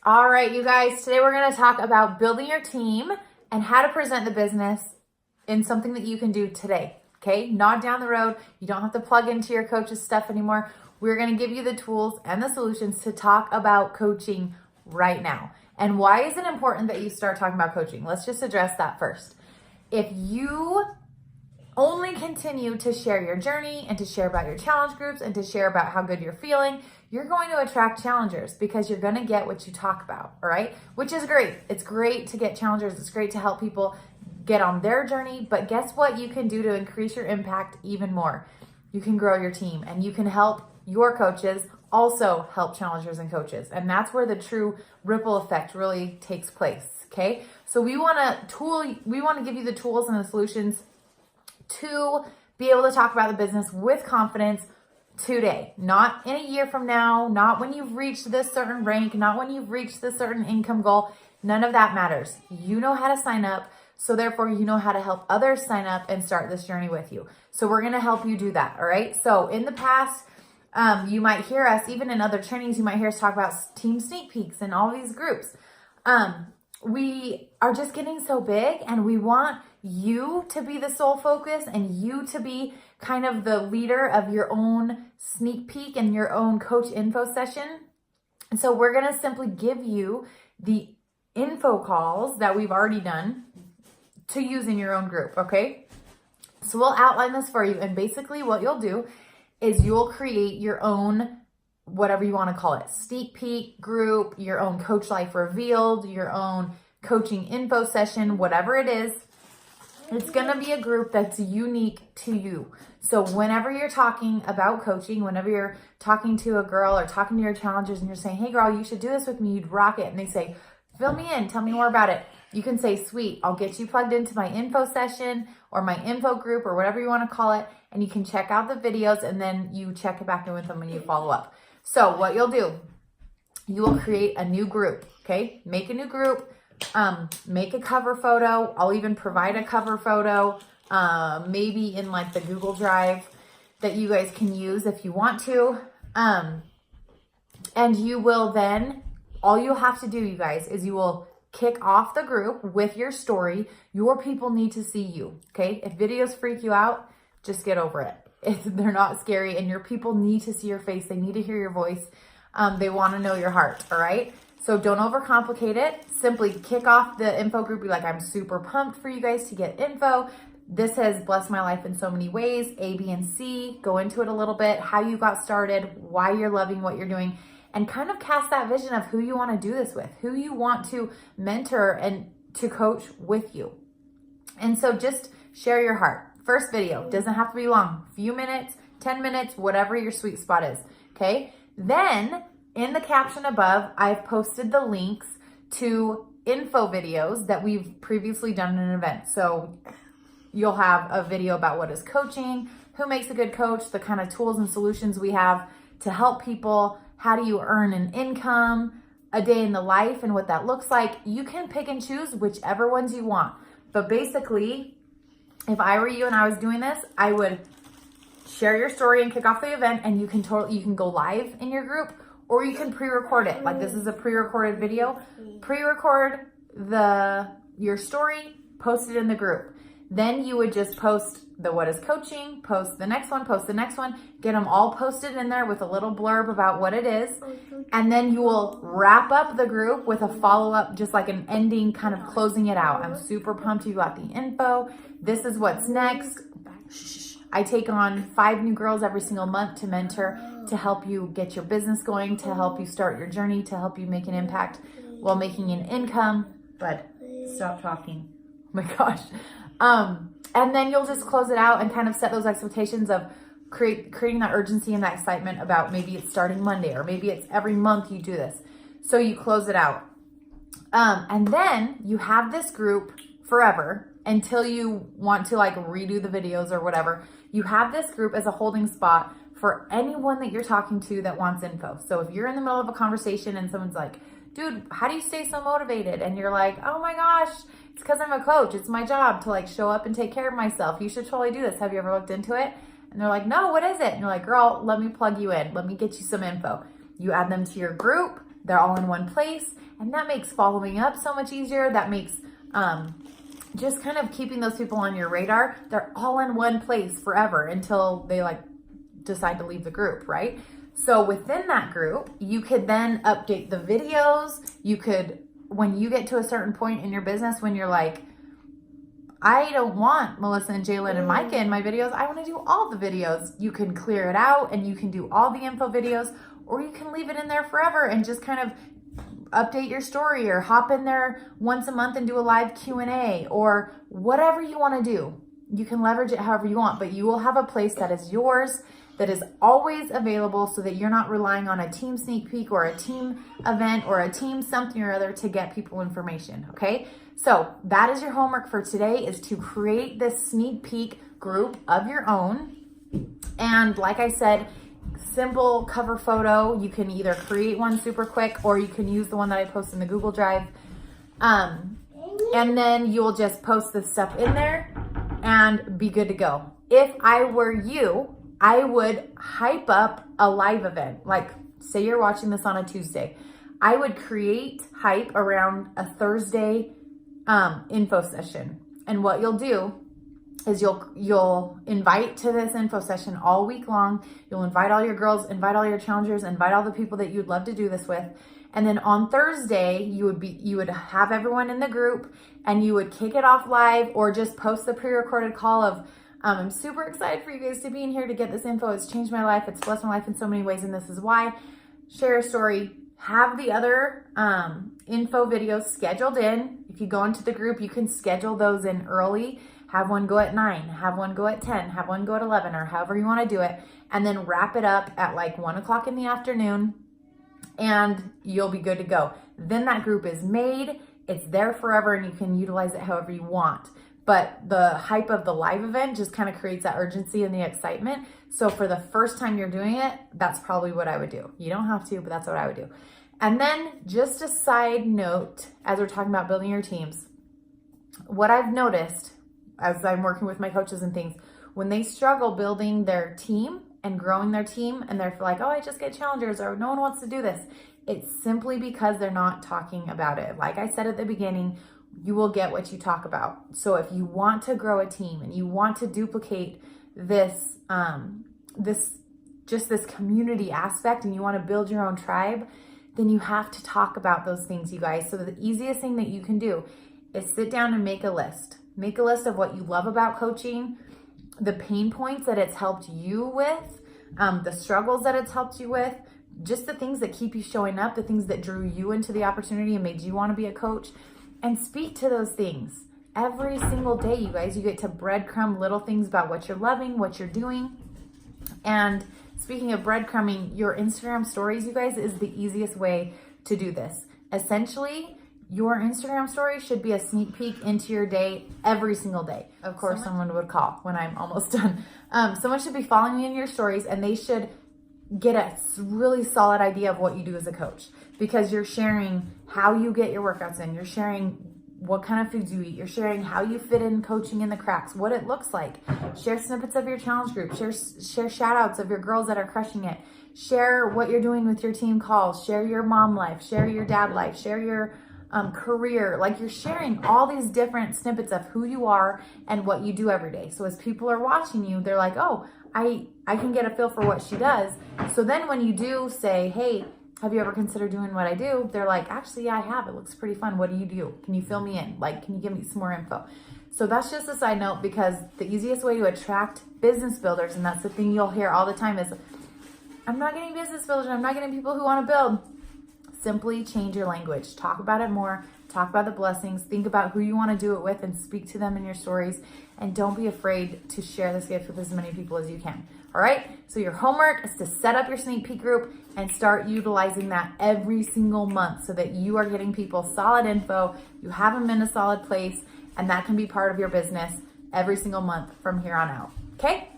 All right, you guys, today we're going to talk about building your team and how to present the business in something that you can do today, okay? Not down the road. You don't have to plug into your coach's stuff anymore. We're going to give you the tools and the solutions to talk about coaching right now. And why is it important that you start talking about coaching? Let's just address that first. If you only continue to share your journey and to share about your challenge groups and to share about how good you're feeling, you're going to attract challengers because you're going to get what you talk about, all right? Which is great. It's great to get challengers. It's great to help people get on their journey. But guess what you can do to increase your impact even more? You can grow your team and you can help your coaches also help challengers and coaches. And that's where the true ripple effect really takes place, okay? So we want to give you the tools and the solutions to be able to talk about the business with confidence today, not in a year from now, not when you've reached this certain rank, not when you've reached this certain income goal. None of that matters. You know how to sign up, so therefore you know how to help others sign up and start this journey with you. So we're going to help you do that, all right? So in the past, you might hear us, even in other trainings, you might hear us talk about team sneak peeks and all these groups. We are just getting so big and we want you to be the sole focus and you to be kind of the leader of your own sneak peek and your own coach info session. And so we're going to simply give you the info calls that we've already done to use in your own group, okay? So we'll outline this for you. And basically what you'll do is you'll create your own, whatever you want to call it, sneak peek group, your own Coach Life Revealed, your own coaching info session, whatever it is. It's going to be a group that's unique to you. So whenever you're talking about coaching, whenever you're talking to a girl or talking to your challengers and you're saying, hey girl, you should do this with me, you'd rock it. And they say, fill me in, tell me more about it. You can say, sweet, I'll get you plugged into my info session or my info group or whatever you want to call it. And you can check out the videos and then you check it back in with them when you follow up. So what you'll do, you will create a new group, okay? Make a new group. Make a cover photo. I'll even provide a cover photo, maybe in like the Google Drive that you guys can use if you want to. And you will then, all you'll have to do, you guys, is you will kick off the group with your story. Your people need to see you, okay? If videos freak you out, just get over it. They're not scary and your people need to see your face. They need to hear your voice. They want to know your heart, all right? So don't overcomplicate it. Simply kick off the info group. Be like, I'm super pumped for you guys to get info. This has blessed my life in so many ways. A, B, and C. Go into it a little bit, how you got started, why you're loving what you're doing, and kind of cast that vision of who you want to do this with, who you want to mentor and to coach with you. And so just share your heart. First video, doesn't have to be long, few minutes, 10 minutes, whatever your sweet spot is, okay? Then in the caption above, I've posted the links to info videos that we've previously done in an event. So you'll have a video about what is coaching, who makes a good coach, the kind of tools and solutions we have to help people, how do you earn an income, a day in the life and what that looks like. You can pick and choose whichever ones you want. But basically, if I were you and I was doing this, I would share your story and kick off the event and you can go live in your group. Or you can pre-record it. Like this is a pre-recorded video. Pre-record your story, post it in the group. Then you would just post the what is coaching, post the next one, get them all posted in there with a little blurb about what it is. And then you will wrap up the group with a follow-up, just like an ending, kind of closing it out. I'm super pumped you got the info. This is what's next. I take on 5 new girls every single month to mentor, to help you get your business going, to help you start your journey, to help you make an impact while making an income. But stop talking. Oh my gosh. And then you'll just close it out and kind of set those expectations of creating that urgency and that excitement about maybe it's starting Monday or maybe it's every month you do this. So you close it out. And then you have this group forever until you want to like redo the videos or whatever. You have this group as a holding spot for anyone that you're talking to that wants info. So if you're in the middle of a conversation and someone's like, dude, how do you stay so motivated? And you're like, oh my gosh, it's because I'm a coach. It's my job to like show up and take care of myself. You should totally do this. Have you ever looked into it? And they're like, no, what is it? And you're like, girl, let me plug you in. Let me get you some info. You add them to your group. They're all in one place, and that makes following up so much easier. That makes just kind of keeping those people on your radar. They're all in one place forever until they like decide to leave the group, right? So within that group, you could then update the videos. You could, when you get to a certain point in your business, when you're like, I don't want Melissa and Jalen and Micah in my videos, I want to do all the videos. You can clear it out and you can do all the info videos, or you can leave it in there forever and just kind of update your story, or hop in there once a month and do a live Q&A, or whatever you want to do. You can leverage it however you want, but you will have a place that is yours, that is always available, so that you're not relying on a team sneak peek or a team event or a team something or other to get people information, okay? So that is your homework for today, is to create this sneak peek group of your own. And like I said, simple cover photo. You can either create one super quick, or you can use the one that I post in the Google Drive. And then you'll just post this stuff in there and be good to go. If I were you, I would hype up a live event. Like, say you're watching this on a Tuesday. I would create hype around a Thursday info session. And what you'll do is you'll invite to this info session all week long. You'll invite all your girls, invite all your challengers, invite all the people that you'd love to do this with. And then on Thursday, you would have everyone in the group, and you would kick it off live, or just post the pre-recorded call of, I'm super excited for you guys to be in here to get this info. It's changed my life. It's blessed my life in so many ways, and this is why. Share a story. Have the other info videos scheduled in. If you go into the group, you can schedule those in early. Have one go at 9, have one go at 10, have one go at 11, or however you want to do it. And then wrap it up at like 1 o'clock in the afternoon, and you'll be good to go. Then that group is made. It's there forever, and you can utilize it however you want. But the hype of the live event just kind of creates that urgency and the excitement. So for the first time you're doing it, that's probably what I would do. You don't have to, but that's what I would do. And then just a side note, as we're talking about building your teams, what I've noticed as I'm working with my coaches and things, when they struggle building their team and growing their team, and they're like, oh, I just get challengers, or no one wants to do this, it's simply because they're not talking about it. Like I said at the beginning, you will get what you talk about. So if you want to grow a team and you want to duplicate this, this community aspect, and you want to build your own tribe, then you have to talk about those things, you guys. So the easiest thing that you can do is sit down and make a list. Make a list of what you love about coaching, the pain points that it's helped you with, the struggles that it's helped you with, just the things that keep you showing up, the things that drew you into the opportunity and made you want to be a coach. And speak to those things every single day, you guys. You get to breadcrumb little things about what you're loving, what you're doing. And speaking of breadcrumbing, your Instagram stories, you guys, is the easiest way to do this. Essentially, your Instagram story should be a sneak peek into your day every single day. Of course, someone would call when I'm almost done. Someone should be following you in your stories, and they should get a really solid idea of what you do as a coach, because you're sharing how you get your workouts in. You're sharing what kind of foods you eat. You're sharing how you fit in coaching in the cracks, what it looks like. Share snippets of your challenge group. Share shout outs of your girls that are crushing it. Share what you're doing with your team calls. Share your mom life. Share your dad life. Share your career. Like, you're sharing all these different snippets of who you are and what you do every day. So as people are watching you, they're like, oh, I can get a feel for what she does. So then when you do say, hey, have you ever considered doing what I do? They're like, actually, yeah, I have. It looks pretty fun. What do you do? Can you fill me in? Like, can you give me some more info? So that's just a side note, because the easiest way to attract business builders, and that's the thing you'll hear all the time, is I'm not getting business builders. I'm not getting people who want to build. Simply change your language. Talk about it more. Talk about the blessings. Think about who you want to do it with and speak to them in your stories. And don't be afraid to share this gift with as many people as you can. All right? So your homework is to set up your sneak peek group and start utilizing that every single month, so that you are getting people solid info. You have them in a solid place, and that can be part of your business every single month from here on out. Okay?